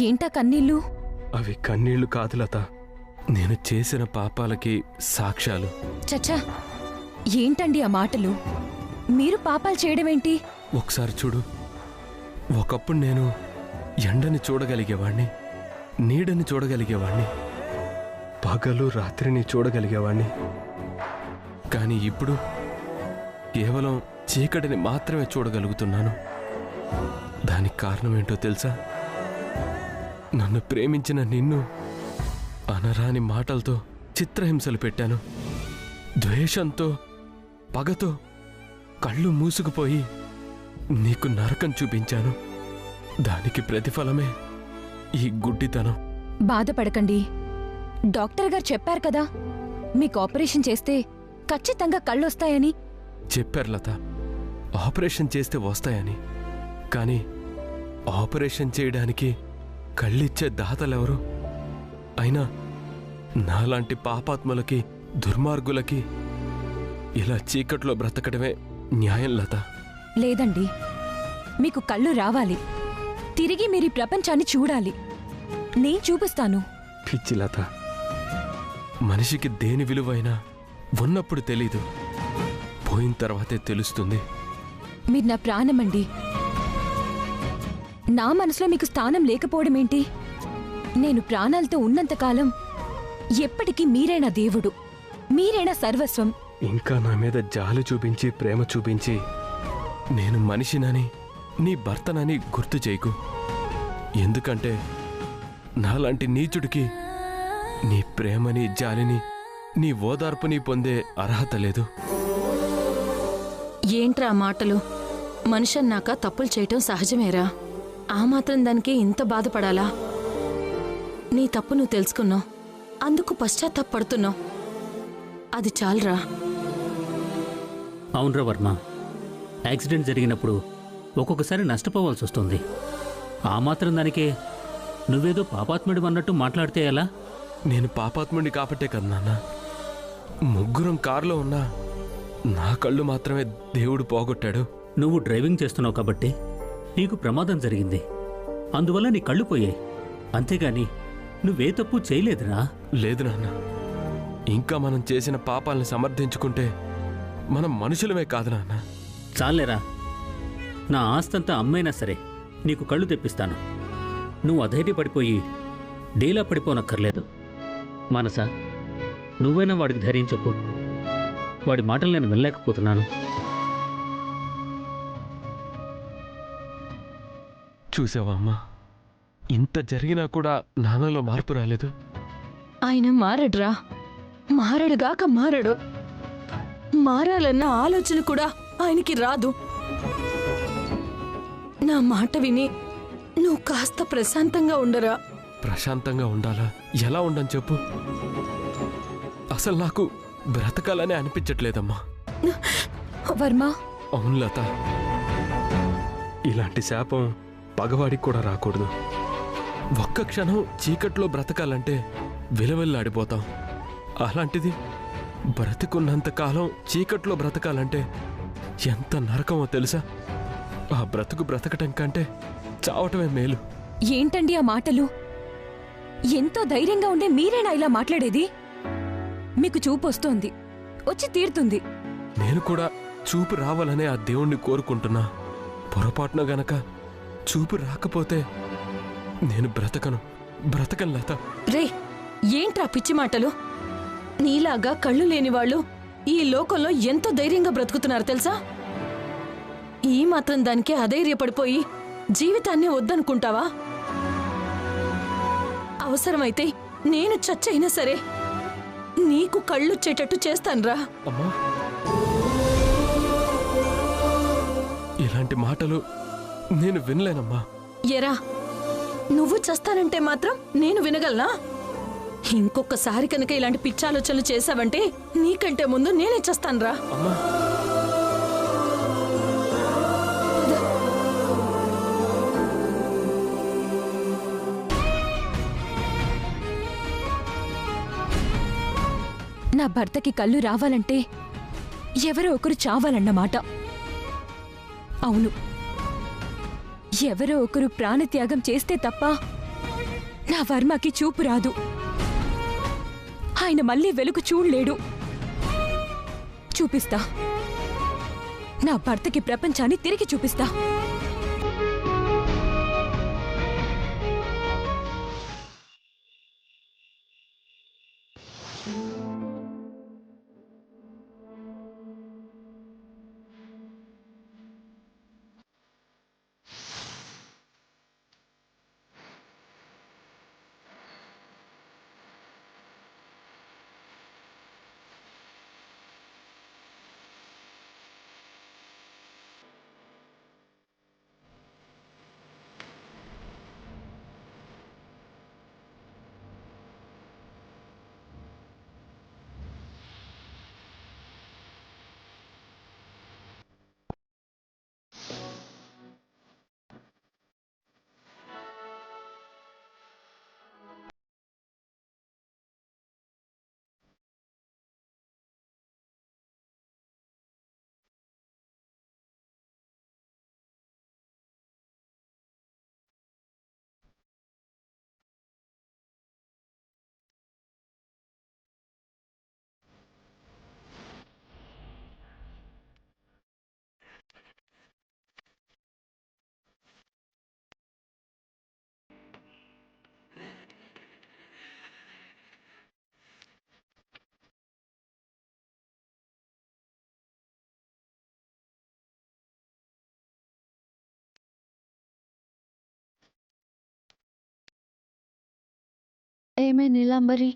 ఏంటా కన్నీళ్ళు? అవి కన్నీళ్లు కాదు లత, నేను చేసిన పాపాలకి సాక్ష్యాలు. చచ్చా, ఏంటండి ఆ మాటలు? మీరు పాపాలు చేయడమేంటి? ఒకసారి చూడు, ఒకప్పుడు నేను ఎండని చూడగలిగేవాణ్ణి, నీడని చూడగలిగేవాణ్ణి, పగలు రాత్రిని చూడగలిగేవాణ్ణి. కానీ ఇప్పుడు కేవలం చీకటిని మాత్రమే చూడగలుగుతున్నాను. దానికి కారణమేంటో తెలుసా? నన్ను ప్రేమించిన నిన్ను అనరాని మాటలతో చిత్రహింసలు పెట్టాను. ద్వేషంతో, పగతో కళ్ళు మూసుకుపోయి నీకు నరకం చూపించాను. దానికి ప్రతిఫలమే ఈ గుడ్డితనం. బాధపడకండి, డాక్టర్ గారు చెప్పారు కదా, మీకు ఆపరేషన్ చేస్తే ఖచ్చితంగా కళ్ళొస్తాయని. చెప్పారు లత, ఆపరేషన్ చేస్తే వస్తాయని. కానీ ఆపరేషన్ చేయడానికి కళ్ళిచ్చే దాతలెవరు? అయినా నాలాంటి పాపాత్ములకి, దుర్మార్గులకి ఇలా చీకట్లో బ్రతకడమే న్యాయం లత. లేదండి, మీకు కళ్ళు రావాలి, తిరిగి మీరు ఈ ప్రపంచాన్ని చూడాలి. నేను చూపిస్తాను. పిచ్చి లత, మనిషికి దేని విలువైనా ఉన్నప్పుడు తెలీదు, పోయిన తర్వాతే తెలుస్తుంది. మీరు నా ప్రాణమండి. నా మనసులో మీకు స్థానం లేకపోవడమేంటి? నేను ప్రాణాలతో ఉన్నంతకాలం ఎప్పటికీ మీరే నా దేవుడు, మీరే నా సర్వస్వం. ఇంకా నా మీద జాలి చూపించి, ప్రేమ చూపించి నేను మనిషినని, నీ భర్తనని గుర్తు చేయకు. ఎందుకంటే నాలాంటి నీచుడికి నీ ప్రేమని, జాలిని, నీ ఓదార్పుని పొందే అర్హత లేదు. ఏంట్రా మాటలు? మనిషి అన్నాక తప్పులు చేయటం సహజమేరా. ఆ మాత్రం దానికి ఇంత బాధపడాలా? నీ తప్పు నువ్వు తెలుసుకున్నావు, అందుకు పశ్చాత్తాపడుతున్నావు. అది చాలరా. అవునరా వర్మ, యాక్సిడెంట్ జరిగినప్పుడు ఒక్కొక్కసారి నష్టపోవాల్సి వస్తుంది. ఆ మాత్రం దానికే నువ్వేదో పాపాత్ముడు అన్నట్టు మాట్లాడితే ఎలా? నేను పాపాత్ముడిని కాబట్టే కదా నాన్న, ముగ్గురం కారులో ఉన్నా నా కళ్ళు మాత్రమే దేవుడు పోగొట్టాడు. నువ్వు డ్రైవింగ్ చేస్తున్నావు కాబట్టి నీకు ప్రమాదం జరిగింది, అందువల్ల నీ కళ్ళు పోయాయి. అంతేగాని నువ్వే తప్పు చేయలేదురా. లేదు నాన్న, ఇంకా మనం చేసిన పాపాలను సమర్థించుకుంటే మనం మనుషులమే కాదు నాన్న. చాలేరా, నా ఆస్తంతా అమ్మైనా సరే నీకు కళ్ళు తెప్పిస్తాను. నువ్వు అధైర్యపడిపోయి డీలా పడిపోనక్కర్లేదు. మనసా, నువ్వైనా వాడికి ధైర్యం చెప్పు. వాడి మాటలు నేను వినలేకపోతున్నాను. చూసావా అమ్మా, ఇంత జరిగినా కూడా నాన్నలో మార్పు రాలేదు. ఆయన మారడురా, మారడుగాక మారడు. మారాలన్న ఆలోచన కూడా ఆయనకి రాదు. నా మాట విని నువ్వు కాస్త ప్రశాంతంగా ఉండరా. ప్రశాంతంగా ఉండాలా? ఎలా ఉండని చెప్పు. అసలు నాకు బ్రతకాలనే అనిపించట్లేదమ్మా. వర్మ, అవును లత, ఇలాంటి శాపం పగవాడికి కూడా రాకూడదు. ఒక్క క్షణం చీకట్లో బ్రతకాలంటే విలవిల్లాడిపోతాం. అలాంటిది బ్రతికున్నంతకాలం చీకట్లో బ్రతకాలంటే ఎంత నరకమో తెలుసా? ఆ బ్రతకటం కంటే చావటమే మేలు. ఏంటండి ఆ మాటలు? ఎంతో ధైర్యంగా ఉండే మీరేనా ఇలా మాట్లాడేది? మీకు చూపు వస్తోంది, వచ్చి తీరుతుంది. నేను కూడా చూపు రావాలనే ఆ దేవుణ్ణి కోరుకుంటున్నా. పొరపాటున గనక చూపు రాకపోతే నేను బ్రతకను లత. రే, ఏంట్రా పిచ్చి మాటలు? నీలాగా కళ్ళు లేని వాళ్ళు ఈ లోకంలో ఎంతో ధైర్యంగా బ్రతుకుతున్నారు తెలుసా? ఈ మాత్రం దానికే అధైర్యపడిపోయి జీవితాన్ని వద్దనుకుంటావా? అవసరమైతే నేను చచ్చైనా సరే నీకు కళ్ళొచ్చేటట్టు చేస్తాన్రా. అమ్మా, ఇలాంటి మాటలు నేను వినలేనమ్మా. ఎరా, నువ్వు చస్తానంటే మాత్రం నేను వినగలనా? ఇంకొకసారి కనుక ఇలాంటి పిచ్చాలోచనలు చేశావంటే నీకంటే ముందు నేనే చస్తాన్రా. అమ్మా, నా భర్తకి కళ్ళు రావాలంటే ఎవరో ఒకరు చావాలన్నమాట. అవును, ఎవరో ఒకరు ప్రాణత్యాగం చేస్తే తప్ప నా వర్మకి చూపు రాదు. ఆయన మళ్ళీ వెలుగు చూడలేడు. చూపిస్తా, నా భర్తకి ప్రపంచాన్ని తిరిగి చూపిస్తా. ఏమే నీలాంబరి,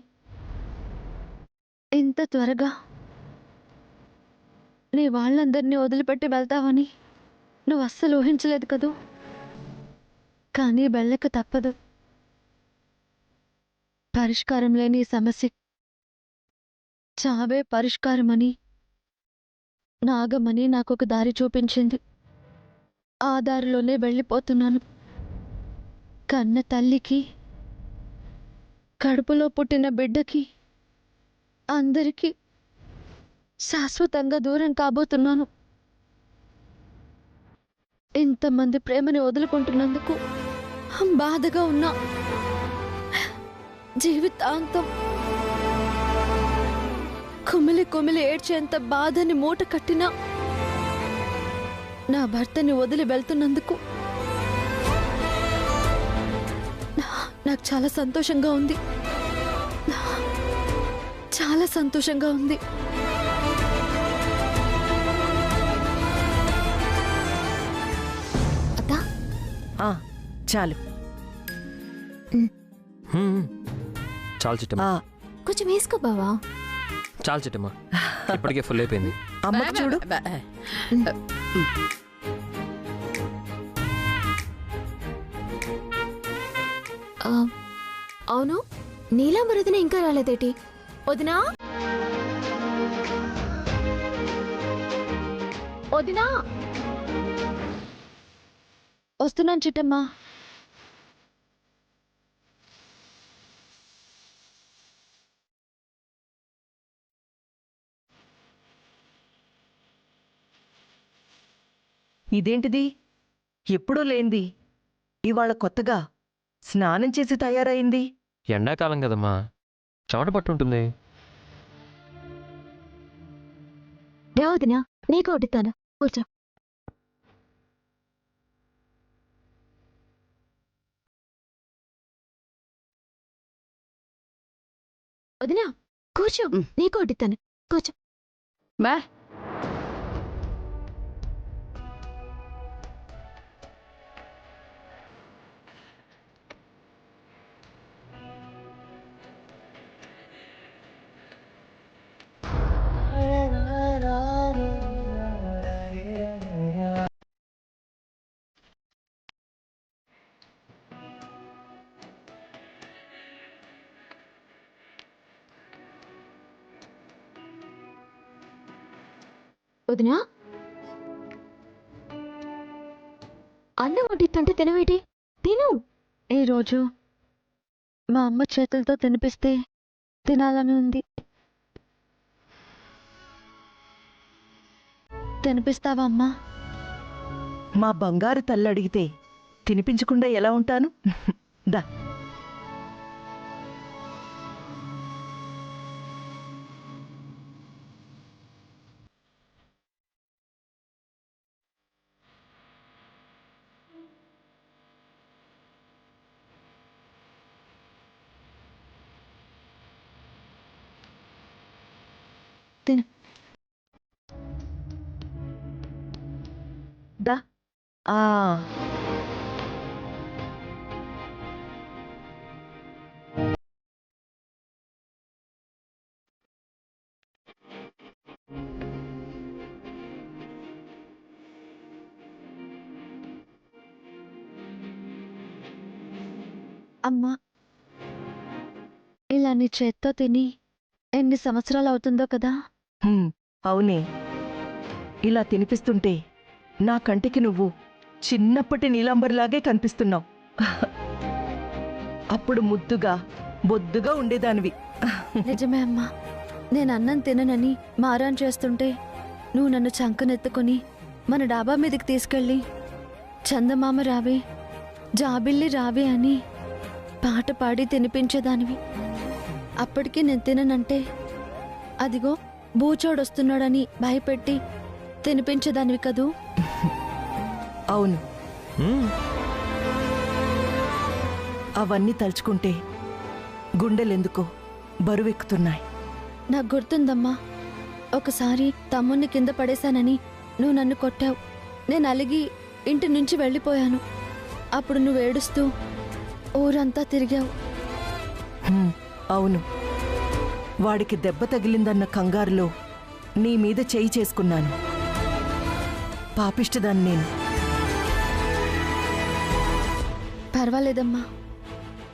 ఇంత త్వరగా నీ వాళ్ళందరినీ వదిలిపెట్టి వెళ్తావని నువ్వు అస్సలు ఊహించలేదు కదూ. కానీ వెళ్ళక తప్పదు. పరిష్కారం లేని ఈ సమస్య చావే పరిష్కారమని నాగమని నాకొక దారి చూపించింది. ఆ దారిలోనే వెళ్ళిపోతున్నాను. కన్న తల్లికి, కడుపులో పుట్టిన బిడ్డకి, అందరికీ శాశ్వతంగా దూరం కాబోతున్నాను. ఇంతమంది ప్రేమని వదులుకుంటున్నందుకు బాధగా ఉన్నా, జీవితాంతం కుమిలి కుమిలి ఏడ్చేంత బాధని మూట కట్టినా, నా భర్తని వదిలి వెళ్తున్నందుకు నాకు చాలా సంతోషంగా ఉంది. చాలా సంతోషంగా ఉంది. అత్తా, చాలు చాలు చిట్టమ్మా, కొంచెం వేసుకో బావా. చాలు చిట్టమ్మా, ఇప్పటికే ఫుల్ అయిపోయింది. అమ్మకు చూడు. అవును, నీలాంబరి వదిన ఇంకా రాలేదేటి? వదినా, వదినా, వస్తున్నాను చిట్టమ్మా. ఇదేంటిది? ఎప్పుడూ లేంది ఇవాళ కొత్తగా స్నానం చేసి తయారైంది. ఎండాకాలం కదమ్మా, చెమట పట్టుంటుంది. వదినా, నీకు వడ్డిస్తాను, కూర్చో. వదినా, కూర్చో, నీకు వడ్డిస్తాను, కూర్చో. బా వదినా, అన్నం వడ్డిస్తుంటే తినవేటి? తిను. ఈరోజు మా అమ్మ చేతులతో తినిపిస్తే తినాలని ఉంది. తినిపిస్తావా అమ్మా? మా బంగారు తల్లి అడిగితే తినిపించకుండా ఎలా ఉంటాను? దా తిను. దా ఆ అమ్మా, ఇలా నీ చేత్తో తిని ఎన్ని సంవత్సరాలు అవుతుందో కదా. అవునే, ఇలా తినిపిస్తుంటే నా కంటికి నువ్వు చిన్నప్పటి నీలాంబరిలాగే కనిపిస్తున్నావు. అప్పుడు ముద్దుగా బొద్దుగా ఉండేదానివి. నిజమే అమ్మా, నేను అన్నం తిననని మారాన్ చేస్తుంటే నువ్వు నన్ను చంకనెత్తుకొని మన డాబా మీదకి తీసుకెళ్ళి చందమామ రావే, జాబిల్లి రావే అని పాట పాడి తినిపించేదానివి. అప్పటికి నేను తిననంటే అదిగో బూచోడొస్తున్నాడని భయపెట్టి తినిపించేదానివి కదూ. అవును, అవన్నీ తలుచుకుంటే గుండెలెందుకో బరువెక్కుతున్నాయి. నాకు గుర్తుందమ్మా, ఒకసారి తమ్ముణ్ణి కింద పడేశానని నువ్వు నన్ను కొట్టావు. నేను అలిగి ఇంటి నుంచి వెళ్ళిపోయాను. అప్పుడు నువ్వు ఏడుస్తూ ఊరంతా తిరిగావు. అవును, వాడికి దెబ్బ తగిలిందన్న కంగారులో నీ మీద చేయి చేసుకున్నాను. పాపిష్టదాన్ని నేను. పర్వాలేదమ్మా,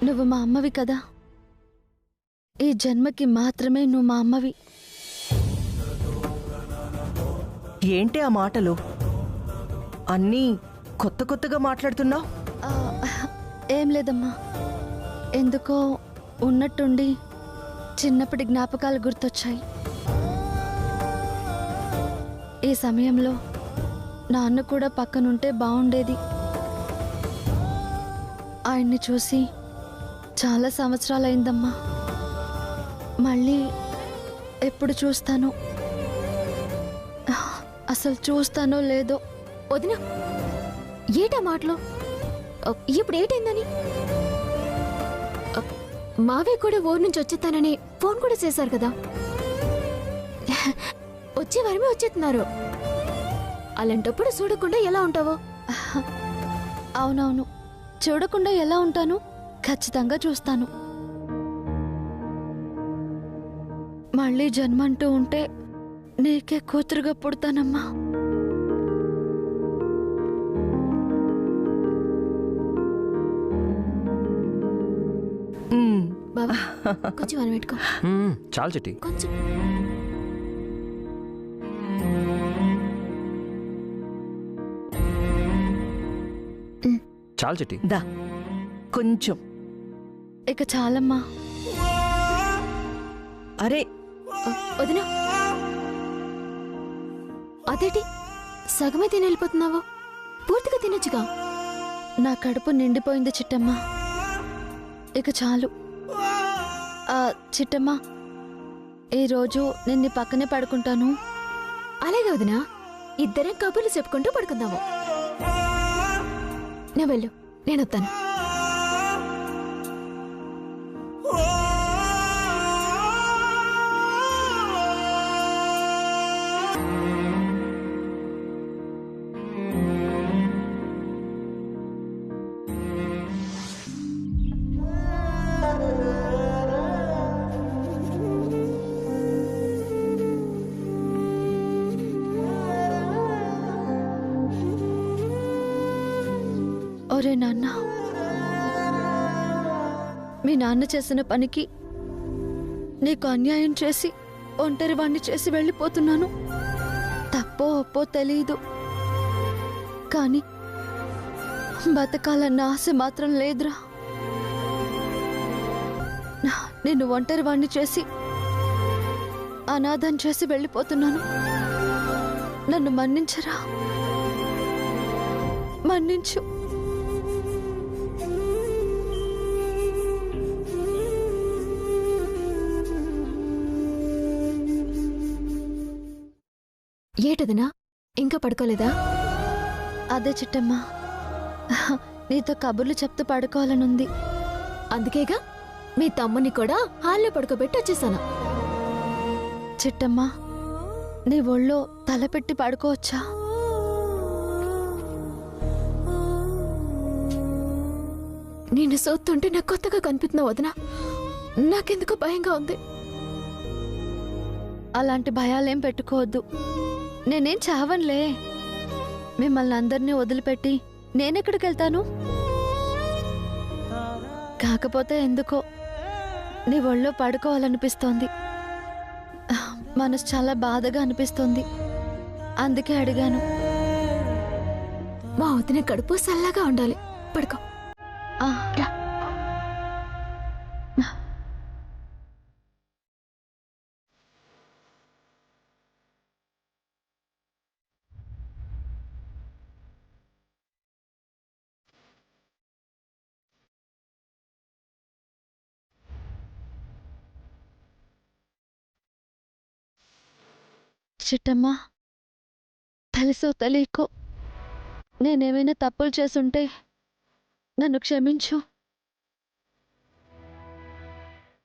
నువ్వు మా అమ్మవి కదా. ఈ జన్మకి మాత్రమే నువ్వు మా అమ్మవి. ఏంటి ఆ మాటలు? అన్నీ కొత్త కొత్తగా మాట్లాడుతున్నావు. ఆ, ఏం లేదమ్మా, ఎందుకో ఉన్నట్టుండి చిన్నప్పటి జ్ఞాపకాలు గుర్తొచ్చాయి. ఈ సమయంలో నాన్న కూడా పక్కనుంటే బాగుండేది. ఆయన్ని చూసి చాలా సంవత్సరాలైందమ్మా. మళ్ళీ ఎప్పుడు చూస్తానో, అసలు చూస్తానో లేదో. వదినా, ఏటా మాటలు? ఇప్పుడు ఏటైందని? మావే కూడా ఊరు నుంచి వచ్చేస్తానని ఫోన్ కూడా చేశారు కదా. వచ్చే వారమే వచ్చేస్తున్నారు. అలాంటప్పుడు చూడకుండా ఎలా ఉంటావో? అవునవును, చూడకుండా ఎలా ఉంటాను? ఖచ్చితంగా చూస్తాను. మళ్ళీ జన్మంటూ ఉంటే నీకే కూతురుగా పుడతానమ్మా. బాబా, కొంచెం అని పెట్టుకో. చాలు చిట్టి. కొంచెం చాలు చిట్టి. దా కొంచెం. ఇక చాలమ్మా. అరే వదినా, అదేటి సగమే తిని వెళ్ళిపోతున్నావు? పూర్తిగా తినొచ్చుగా. నా కడుపు నిండిపోయింది చిట్టమ్మా, ఇక చాలు. చిట్టమ్మా, ఈరోజు నేను నీ పక్కనే పడుకుంటాను. అలాగే వదినా, ఇద్దరం కబుర్లు చెప్పుకుంటూ పడుకుందాము. నువ్వు వెళ్ళు, నేను వస్తాను. ఒరే నాన్న, మీ నాన్న చేసిన పనికి నీకు అన్యాయం చేసి ఒంటరి వాణ్ణి చేసి వెళ్ళిపోతున్నాను. తప్పో ఒప్పో తెలీదు, కానీ బతకాలన్న ఆశ మాత్రం లేదురా. నిన్ను ఒంటరి వాణ్ణి చేసి అనాథం చేసి వెళ్ళిపోతున్నాను. నన్ను మన్నించరా, మన్నించు. ఏటదినా, ఇంకా పడుకోలేదా? అదే చిట్టమ్మా, నీతో కబుర్లు చెప్తూ పడుకోవాలనుంది. అందుకేగా మీ తమ్ముని కూడా హాల్లో పడుకోబెట్టి వచ్చేసాను. చిట్టమ్మా, నీ ఒళ్ళో తల పెట్టి పడుకోవచ్చా? నేను సోతుంటే నాకు కొత్తగా కనిపిస్తున్నా వదిన. నాకెందుకో భయంగా ఉంది. అలాంటి భయాలేం పెట్టుకోవద్దు. నేనేం చావన్లే. మిమ్మల్ని అందరినీ వదిలిపెట్టి నేనెక్కడికి వెళ్తాను? కాకపోతే ఎందుకో నీ ఒళ్ళో పడుకోవాలనిపిస్తోంది. మనసు చాలా బాధగా అనిపిస్తోంది. అందుకే అడిగాను. మా వదిన కడుపు చల్లగా ఉండాలి. పడుకో. ఆ, రా. చిట్టమ్మా, తెలుసో తెలియకో నేనేమైనా తప్పులు చేసుంటే నన్ను క్షమించు.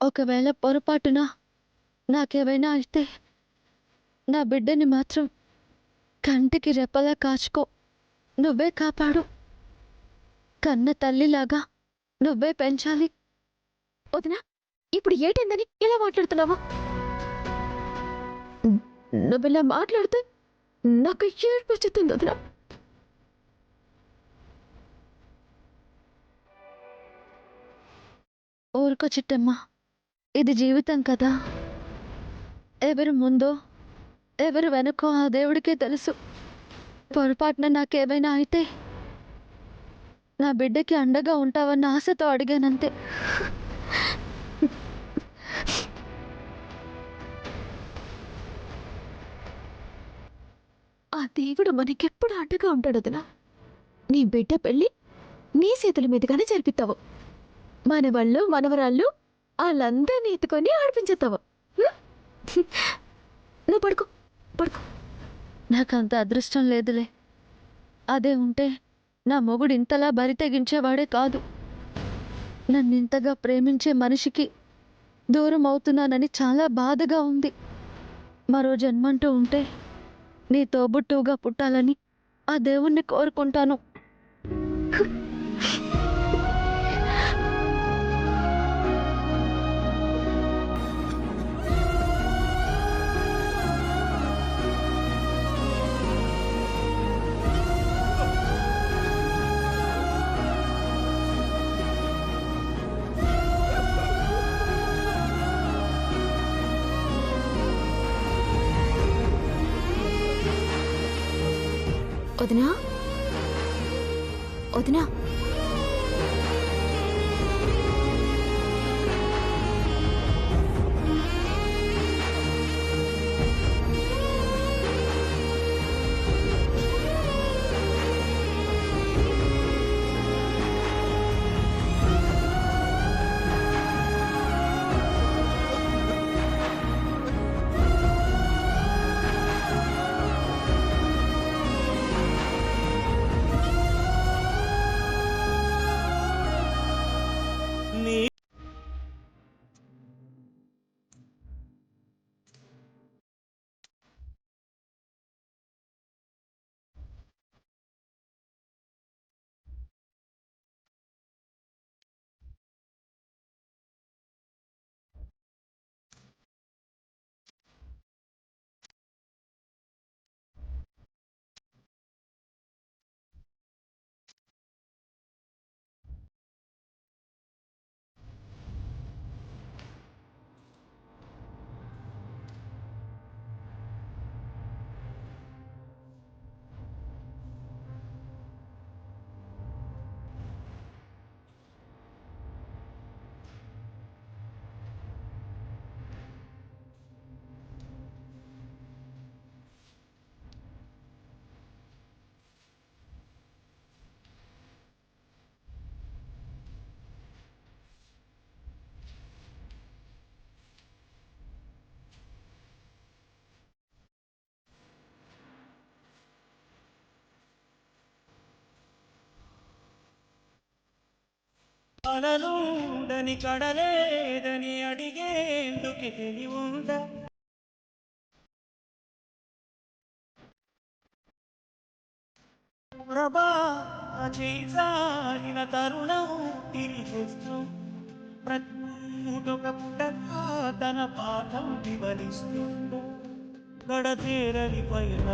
ఒకవేళ పొరపాటున నాకేమైనా అయితే నా బిడ్డని మాత్రం కంటికి రెప్పలా కాచుకో. నువ్వే కాపాడు. కన్న తల్లిలాగా నువ్వే పెంచాలి. వదిన, ఇప్పుడు ఏటైందని ఇలా మాట్లాడుతున్నావా? నువ్విలా మాట్లాడితే నాకు ఏడుపు వచ్చేస్తుంది వదిన. ఊరుకో చిట్టమ్మా, ఇది జీవితం కదా. ఎవరు ముందో ఎవరు వెనకో ఆ దేవుడికే తెలుసు. పొరపాటున నాకేమైనా అయితే నా బిడ్డకి అండగా ఉంటావన్న ఆశతో అడిగానంతే. ఆ దేవుడు మనకెప్పుడు అండగా ఉంటాడు వదిన. నీ బిడ్డ పెళ్ళి నీ చేతుల మీదుగానే జరిపిస్తావు. మనవాళ్ళు మనవరాళ్ళు వాళ్ళందరినీ ఎత్తుకొని ఆడిపించేస్తావు. నువ్వు పడుకో, పడుకో. నాకంత అదృష్టం లేదులే. అదే ఉంటే నా మొగుడు ఇంతలా బరి తెగించేవాడే కాదు. నన్నింతగా ప్రేమించే మనిషికి దూరం అవుతున్నానని చాలా బాధగా ఉంది. మరో జన్మంటూ ఉంటే నీ తోబుట్టువుగా పుట్టాలని ఆ దేవుణ్ణి కోరుకుంటాను. వదినా, వదినా, అలలుండని కడలేదని అడిగేందుకు ఉందా ప్రభా చేసాగిన తరుణం తిరిగిస్తూ ప్రతిక పుట్టగా తన పాఠం వివరిస్తూ గడతేరని పైన